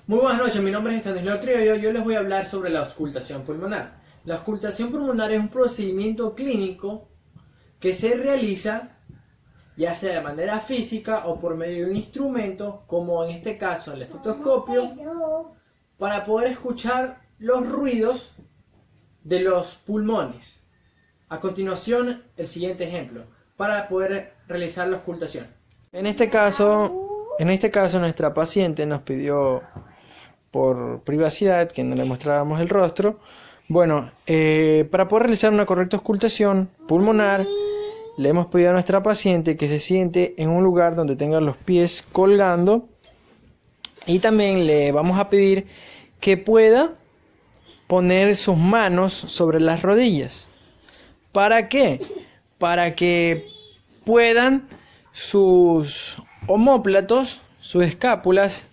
Muy buenas noches, mi nombre es Estanislao Criollo. Yo les voy a hablar sobre la auscultación pulmonar. La auscultación pulmonar es un procedimiento clínico que se realiza ya sea de manera física o por medio de un instrumento, como en este caso el estetoscopio, para poder escuchar los ruidos de los pulmones. A continuación, el siguiente ejemplo, para poder realizar la auscultación. En este caso, nuestra paciente nos pidió por privacidad que no le mostráramos el rostro. Bueno, para poder realizar una correcta auscultación pulmonar, le hemos pedido a nuestra paciente que se siente en un lugar donde tenga los pies colgando, y también le vamos a pedir que pueda poner sus manos sobre las rodillas. ¿Para qué? Para que puedan sus omóplatos, sus escápulas,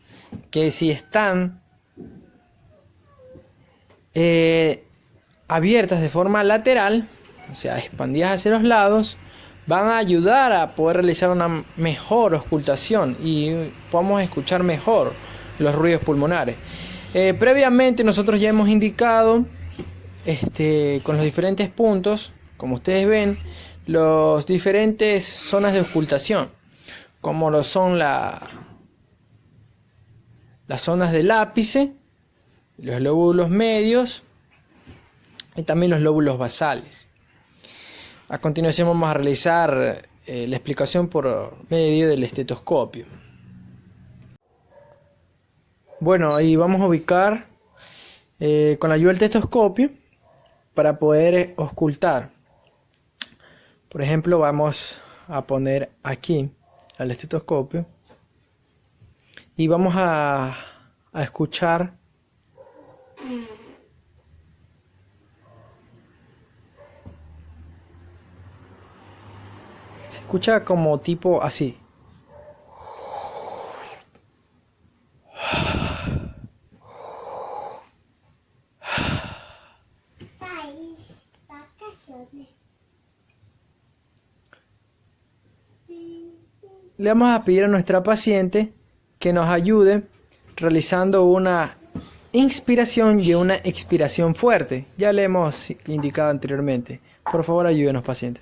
que si están abiertas de forma lateral, o sea, expandidas hacia los lados, van a ayudar a poder realizar una mejor auscultación y podamos escuchar mejor los ruidos pulmonares. Previamente nosotros ya hemos indicado con los diferentes puntos, como ustedes ven, las diferentes zonas de auscultación, como lo son las zonas del ápice, los lóbulos medios y también los lóbulos basales. A continuación vamos a realizar la explicación por medio del estetoscopio. Bueno, ahí vamos a ubicar con la ayuda del estetoscopio para poder auscultar. Por ejemplo, vamos a poner aquí al estetoscopio y vamos a escuchar se escucha como tipo así. Le vamos a pedir a nuestra paciente que nos ayude realizando una inspiración y una expiración fuerte. Ya le hemos indicado anteriormente. Por favor, ayúdenos, paciente.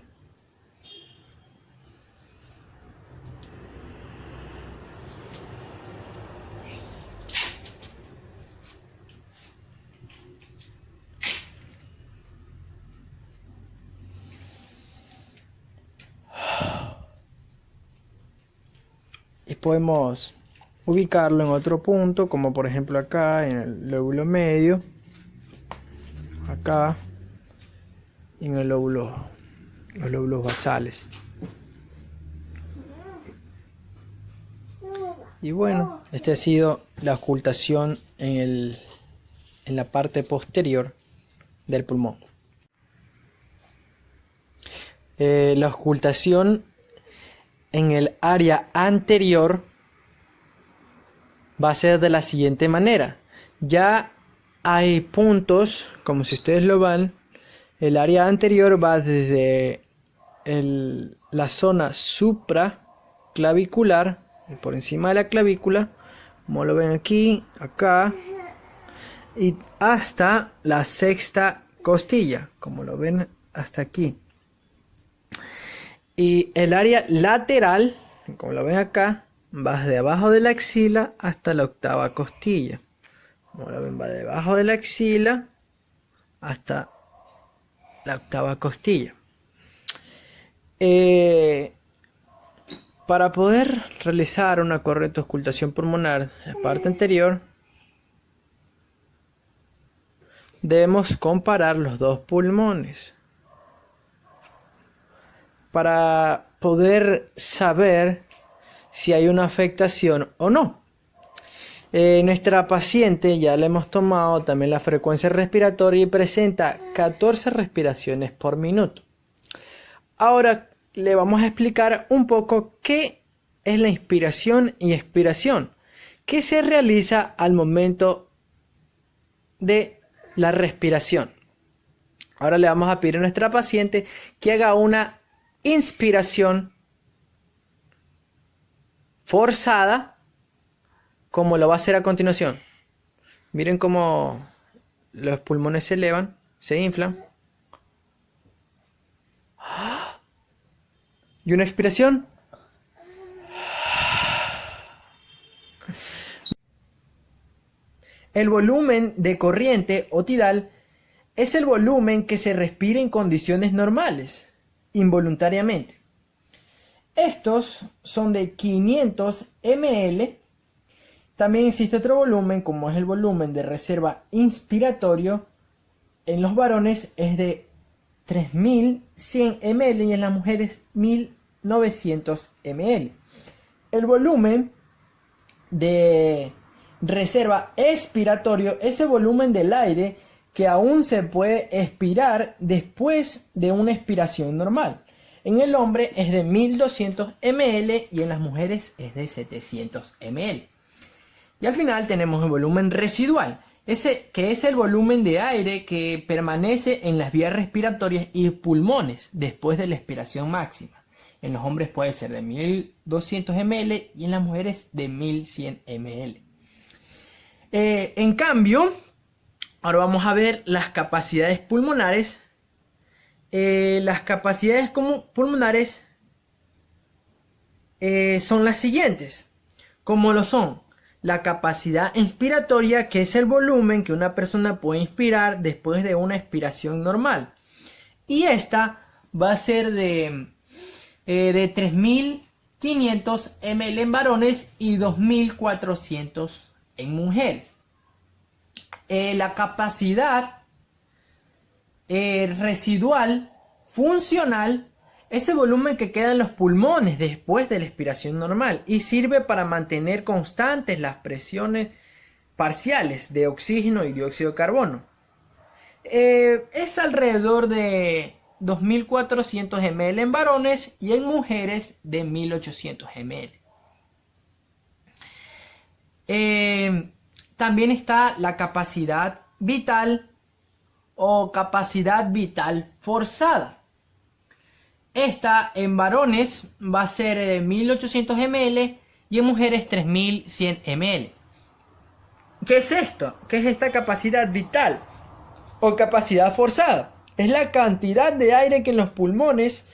Y podemos ubicarlo en otro punto, como por ejemplo acá en el lóbulo medio, acá y en los lóbulos basales. Y bueno, esta ha sido la auscultación en la parte posterior del pulmón. La auscultación en el área anterior va a ser de la siguiente manera. Ya hay puntos, como si ustedes lo ven, el área anterior va desde la zona supraclavicular, por encima de la clavícula, como lo ven aquí, acá, y hasta la sexta costilla, como lo ven hasta aquí. Y el área lateral, como lo ven acá, va desde abajo de la axila hasta la octava costilla. Como lo ven, va debajo de la axila hasta la octava costilla. Para poder realizar una correcta auscultación pulmonar de la parte anterior, debemos comparar los dos pulmones para poder saber si hay una afectación o no. Nuestra paciente ya le hemos tomado también la frecuencia respiratoria y presenta 14 respiraciones por minuto. Ahora le vamos a explicar un poco qué es la inspiración y expiración, que se realiza al momento de la respiración. Ahora le vamos a pedir a nuestra paciente que haga una inspiración forzada, como lo va a hacer a continuación. Miren cómo los pulmones se elevan, se inflan. Y una expiración. El volumen de corriente o tidal es el volumen que se respira en condiciones normales, involuntariamente. Estos son de 500 ml. También existe otro volumen, como es el volumen de reserva inspiratorio. En los varones es de 3100 ml y en las mujeres 1900 ml. El volumen de reserva expiratorio es el volumen del aire que aún se puede expirar después de una expiración normal. En el hombre es de 1200 ml y en las mujeres es de 700 ml. Y al final tenemos el volumen residual, que es el volumen de aire que permanece en las vías respiratorias y pulmones después de la expiración máxima. En los hombres puede ser de 1200 ml y en las mujeres de 1100 ml. En cambio, ahora vamos a ver las capacidades pulmonares. Las capacidades pulmonares son las siguientes, como lo son la capacidad inspiratoria, que es el volumen que una persona puede inspirar después de una expiración normal. Y esta va a ser de 3500 ml en varones y 2400 en mujeres. La capacidad residual funcional es el volumen que queda en los pulmones después de la expiración normal y sirve para mantener constantes las presiones parciales de oxígeno y dióxido de carbono. Es alrededor de 2400 ml en varones y en mujeres de 1800 ml. También está la capacidad vital o capacidad vital forzada. Esta en varones va a ser 1800 ml y en mujeres 3100 ml. ¿Qué es esto? ¿Qué es esta capacidad vital o capacidad forzada? Es la cantidad de aire que los pulmones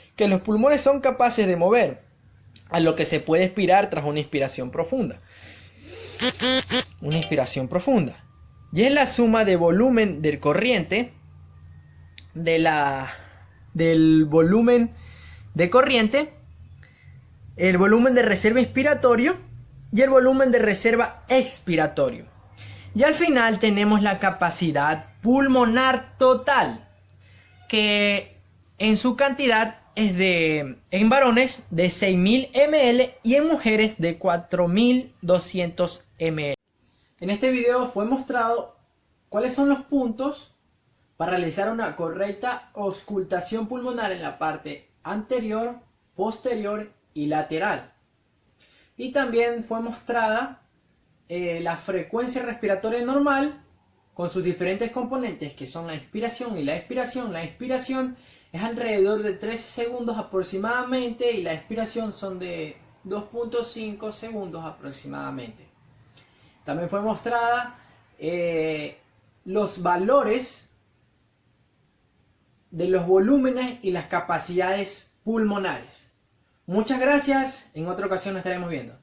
son capaces de mover, a lo que se puede expirar tras una inspiración profunda. Una inspiración profunda. Y es la suma de volumen de corriente del volumen de corriente, el volumen de reserva inspiratorio y el volumen de reserva expiratorio. Y al final tenemos la capacidad pulmonar total, que en su cantidad es en varones de 6000 ml y en mujeres de 4200 ml. En este video fue mostrado cuáles son los puntos para realizar una correcta auscultación pulmonar en la parte anterior, posterior y lateral. Y también fue mostrada la frecuencia respiratoria normal con sus diferentes componentes, que son la inspiración y la expiración. La inspiración es alrededor de 3 segundos aproximadamente y la expiración son de 2.5 segundos aproximadamente. También fue mostrada los valores de los volúmenes y las capacidades pulmonares. Muchas gracias, en otra ocasión nos estaremos viendo.